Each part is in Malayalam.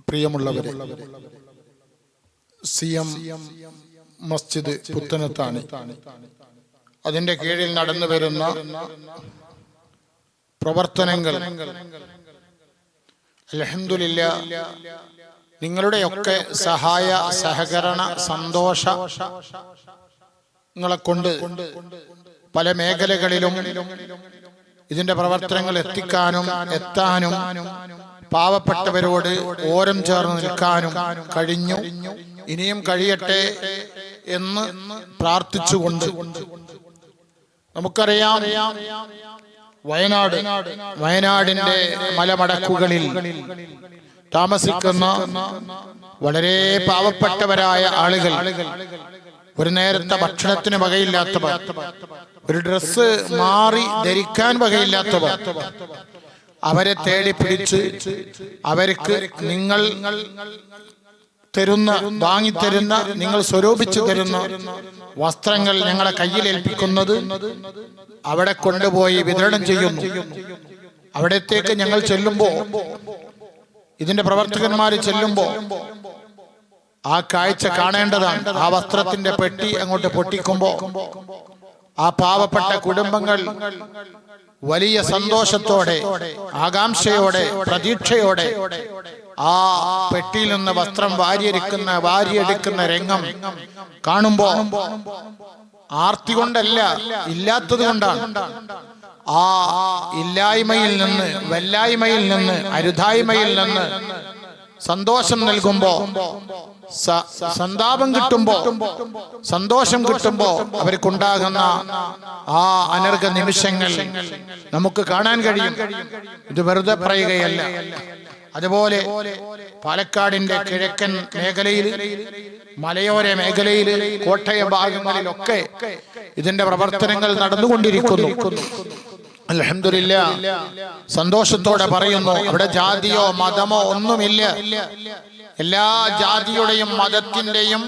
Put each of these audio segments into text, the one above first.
പ്രിയമുള്ളവരെ, CM മസ്ജിദ് പുത്തനത്താണി അതിൻ്റെ കീഴിൽ നടന്നു വരുന്ന പ്രവർത്തനങ്ങൾ അൽഹംദുലില്ലാഹ് നിങ്ങളുടെയൊക്കെ സഹായ സഹകരണ സന്തോഷങ്ങളെ കൊണ്ട് പല മേഖലകളിലും ഇതിന്റെ പ്രവർത്തനങ്ങൾ എത്താനും പാവപ്പെട്ടവരോട് ഓരം ചേർന്ന് നിൽക്കാനും കഴിഞ്ഞു. ഇനിയും കഴിയട്ടെ എന്ന് പ്രാർത്ഥിച്ചുകൊണ്ട് നമുക്കറിയാം, വയനാടിന്റെ മലമടക്കുകളിൽ താമസിക്കുന്ന വളരെ പാവപ്പെട്ടവരായ ആളുകൾ, ഒരു നേരത്തെ ഭക്ഷണത്തിന് വകയില്ലാത്തവർ, ഒരു ഡ്രസ്സ് മാറി ധരിക്കാൻ വകയില്ലാത്തവർ, അവരെ തേടി പിടിച്ച് അവർക്ക് നിങ്ങൾ വാങ്ങിത്തരുന്ന, നിങ്ങൾ സ്വരൂപിച്ചു തരുന്ന വസ്ത്രങ്ങൾ ഞങ്ങളെ കയ്യിൽ ഏൽപ്പിക്കുന്നത് അവിടെ കൊണ്ടുപോയി വിതരണം ചെയ്യുന്നു. അവിടത്തേക്ക് ഞങ്ങൾ ചെല്ലുമ്പോ, ഇതിന്റെ പ്രവർത്തകന്മാർ ചെല്ലുമ്പോ ആ കാഴ്ച കാണേണ്ടതാണ്. ആ വസ്ത്രത്തിന്റെ പെട്ടി അങ്ങോട്ട് പൊട്ടിക്കുമ്പോ ആ പാവപ്പെട്ട കുടുംബങ്ങൾ വലിയ സന്തോഷത്തോടെ, ആകാംക്ഷയോടെ, പ്രതീക്ഷയോടെ ആ പെട്ടിയിൽ നിന്ന് വസ്ത്രം വാരിയെടുക്കുന്ന രംഗം കാണുമ്പോ ആർത്തി കൊണ്ടല്ല, ഇല്ലാത്തത് കൊണ്ടാണ്. ആ ഇല്ലായ്മയിൽ നിന്ന്, വല്ലായ്മയിൽ നിന്ന്, അരുതായ്മയിൽ നിന്ന് സന്തോഷം നൽകുമ്പോ, സന്താപം കിട്ടുമ്പോ, സന്തോഷം കിട്ടുമ്പോ അവർക്കുണ്ടാകുന്ന ആ അനർഘ നിമിഷങ്ങൾ നമുക്ക് കാണാൻ കഴിയും. ഇത് വെറുതെ പറയുകയല്ല. അതുപോലെ പാലക്കാടിന്റെ കിഴക്കൻ മേഖലയിൽ, മലയോര മേഖലയിൽ, കോട്ടയ ഭാഗങ്ങളിലൊക്കെ ഇതിന്റെ പ്രവർത്തനങ്ങൾ നടന്നുകൊണ്ടിരിക്കുന്നു. അൽഹംദുലില്ലാഹ് സന്തോഷത്തോടെ പറയുന്നു, അവിടെ ജാതിയോ മതമോ ഒന്നുമില്ല. എല്ലാ ജാതിയുടെയും മതത്തിന്റെയും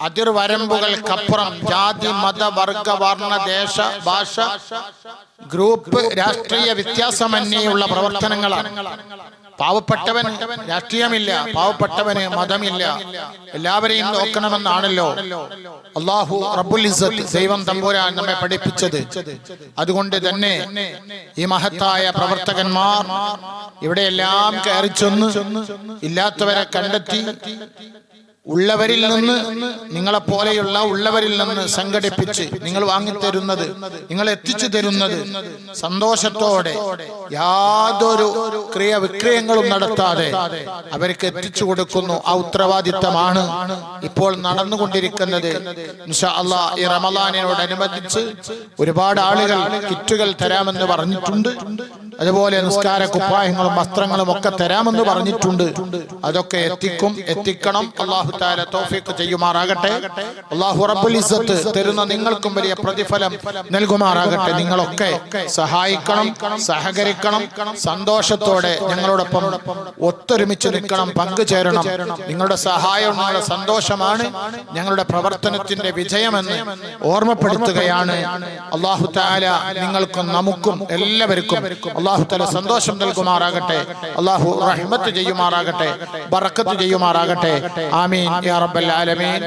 അതിർവരമ്പുകൾക്കപ്പുറം ജാതി, മത, വർഗ, വർണ്ണ, ദേശ, ഭാഷ, ഗ്രൂപ്പ്, രാഷ്ട്രീയ വ്യത്യാസമന്യേയുള്ള പ്രവർത്തനങ്ങളാണ്. പാവപ്പെട്ടവൻ രാഷ്ട്രീയമില്ല, പാവപ്പെട്ടവന് മതമില്ല, എല്ലാവരെയും നോക്കണമെന്നാണല്ലോ അല്ലാഹു റബ്ബുൽ ഇസ്സത്ത് ദൈവം തമ്പുരാൻ നമ്മെ പഠിപ്പിച്ചത്. അതുകൊണ്ട് തന്നെ ഈ മഹത്തായ പ്രവർത്തകന്മാർ ഇവിടെയെല്ലാം കയറി ചെന്ന് ഇല്ലാത്തവരെ കണ്ടെത്തി ഉള്ളവരിൽ നിന്ന്, നിങ്ങളെപ്പോലെയുള്ള ഉള്ളവരിൽ നിന്ന് സംഘടിപ്പിച്ച് നിങ്ങൾ വാങ്ങിത്തരുന്നത്, നിങ്ങൾ എത്തിച്ചു തരുന്നത് സന്തോഷത്തോടെ, യാതൊരു വിക്രയങ്ങളും നടത്താതെ അവർക്ക് എത്തിച്ചു കൊടുക്കുന്നു. ആ ഉത്തരവാദിത്തമാണ് ഇപ്പോൾ നടന്നുകൊണ്ടിരിക്കുന്നത്. ഇൻഷാ അല്ലാഹ് ഈ റമളാനിനോടനുബന്ധിച്ച് ഒരുപാട് ആളുകൾ കിറ്റുകൾ തരാമെന്ന് പറഞ്ഞിട്ടുണ്ട്. അതുപോലെ നിസ്കാര കുപ്പായങ്ങളും വസ്ത്രങ്ങളും ഒക്കെ തരാമെന്ന് പറഞ്ഞിട്ടുണ്ട്. അതൊക്കെ എത്തിക്കണം. അല്ലാഹു തആല തൗഫീഖ് ചെയ്യുമാറാകട്ടെ. അല്ലാഹു റബ്ബുൽ ഇസ്സത്ത് തരുന്ന നിങ്ങൾക്കും വലിയ പ്രതിഫലം നൽകുമാറാകട്ടെ. നിങ്ങളൊക്കെ സഹായിക്കണം, സഹകരിക്കണം, സന്തോഷത്തോടെ ഞങ്ങളോടൊപ്പം ഒത്തൊരുമിച്ച് നിൽക്കണം, പങ്കുചേരണം. നിങ്ങളുടെ സഹായം, നിങ്ങളുടെ സന്തോഷമാണ് ഞങ്ങളുടെ പ്രവർത്തനത്തിന്റെ വിജയമെന്ന് ഓർമ്മപ്പെടുത്തുകയാണ്. അല്ലാഹു തആല നിങ്ങൾക്കും നമുക്കും എല്ലാവർക്കും അല്ലാഹു തആല സന്തോഷം നൽകുമാറാകട്ടെ. അല്ലാഹു റഹ്മത്ത് ചെയ്യുമാറാകട്ടെ, ബറക്കത്ത് ചെയ്യുമാറാകട്ടെ. ആമീൻ യാ റബ്ബൽ ആലമീൻ.